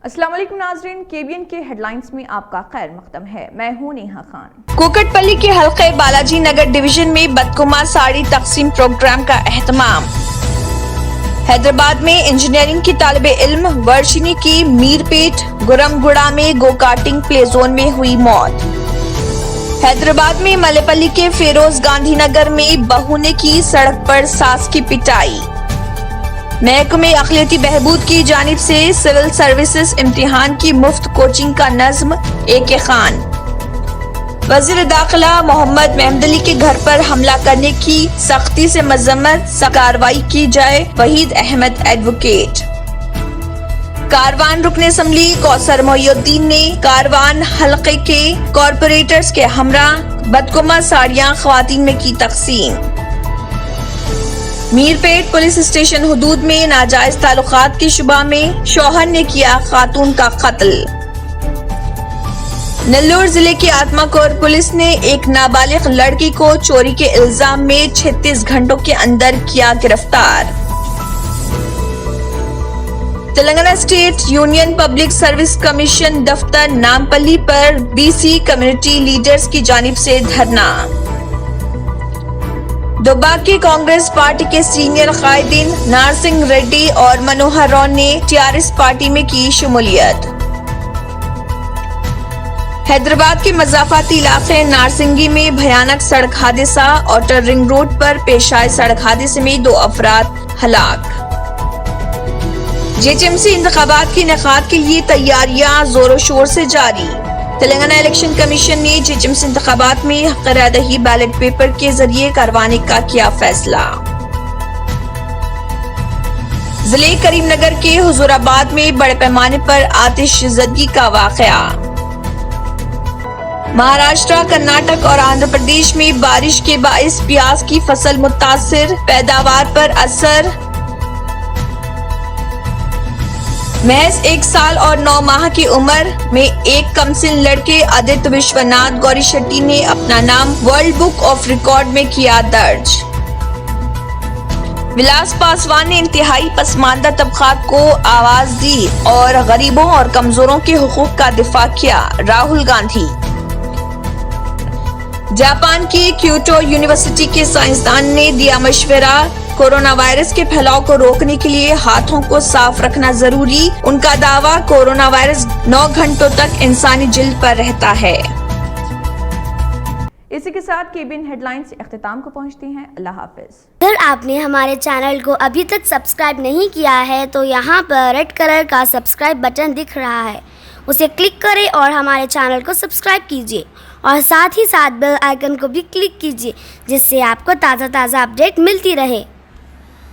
अस्सलाम वालेकुम नाज़रीन, केबीएन के हेडलाइंस में आपका खैर मकदम है। मैं हूँ नेहा खान। कोकटपल्ली के हल्के बालाजी नगर डिवीजन में बदकुमा साड़ी तकसीम प्रोग्राम का एहतमाम। हैदराबाद में इंजीनियरिंग की तालिबे इल्म वर्षिनी की मीरपेट गुरमगुड़ा में गो कार्टिंग प्ले जोन में हुई मौत। हैदराबाद में मलेपल्ली के फिरोज गांधी नगर में बहू ने की सड़क पर सास की पिटाई। महकमे अक़लियती बहबूद की जानिब से सिविल सर्विसेज इम्तिहान की मुफ्त कोचिंग का नज़्म ए.के. खान। वज़ीर दाखिला मोहम्मद महमदली के घर पर हमला करने की सख्ती से मजम्मत, कार्रवाई की जाए, वहीद अहमद एडवोकेट। कारवान रुकने असम्बली कौसर मोहिउद्दीन ने कारवान हलके के कॉरपोरेटर्स के हमरा बदकुमा साड़ियां ख्वातीन में की तकसीम। मीरपेट पुलिस स्टेशन हुदूद में नाजायज ताल्लुकात की शुबा में शौहर ने किया खातून का कत्ल। नेल्लोर जिले की आत्माकोर पुलिस ने एक नाबालिग लड़की को चोरी के इल्जाम में 36 घंटों के अंदर किया गिरफ्तार। Telangana state union public service commission दफ्तर नामपल्ली पर बीसी कम्युनिटी लीडर्स की जानिब से धरना। दुब्बा की कांग्रेस पार्टी के सीनियर कायदीन नारसिंह रेड्डी और मनोहर राव ने टीआरएस पार्टी में की शमूलियत। हैदराबाद के मज़ाफ़ाती इलाके नारसिंगी में भयानक सड़क हादसा। आउटर रिंग रोड पर पेश आए सड़क हादसे में 2 अफराद हलाक। जेएचएमसी इंतखाबात के इनेकाद के लिए तैयारियां जोरों शोर से जारी। तेलंगाना इलेक्शन कमीशन ने जेएचएमसी इंतखाबात में हक़-ए-रदही बैलेट पेपर के जरिए करवाने का किया फैसला। जिले करीमनगर के हुजूराबाद में बड़े पैमाने पर आतिशज़दगी का वाक़या। महाराष्ट्र, कर्नाटक और आंध्र प्रदेश में बारिश के बाइस प्याज की फसल मुतासिर, पैदावार पर असर। महज 1 साल और 9 माह की उम्र में एक कमसिन लड़के आदित्य विश्वनाथ गौरी शेट्टी ने अपना नाम वर्ल्ड बुक ऑफ रिकॉर्ड में किया दर्ज। विलास पासवान ने इंतहाई पसमानदा तबकात को आवाज दी और गरीबों और कमजोरों के हुकूक का दिफा किया। राहुल गांधी। जापान की क्योटो यूनिवर्सिटी के साइंसदान ने दिया मशवरा, कोरोना वायरस के फैलाव को रोकने के लिए हाथों को साफ रखना जरूरी। उनका दावा, कोरोना वायरस 9 घंटों तक इंसानी जिल्द पर रहता है। इसी के साथ केबीएन हेडलाइंस इख्तिताम को पहुंचती हैं। अल्लाह हाफिज। अगर आपने हमारे चैनल को अभी तक सब्सक्राइब नहीं किया है तो यहाँ पर रेड कलर का सब्सक्राइब बटन दिख रहा है, उसे क्लिक करें और हमारे चैनल को सब्सक्राइब कीजिए और साथ ही साथ बेल आइकन को भी क्लिक कीजिए, जिससे आपको ताज़ा अपडेट मिलती रहे।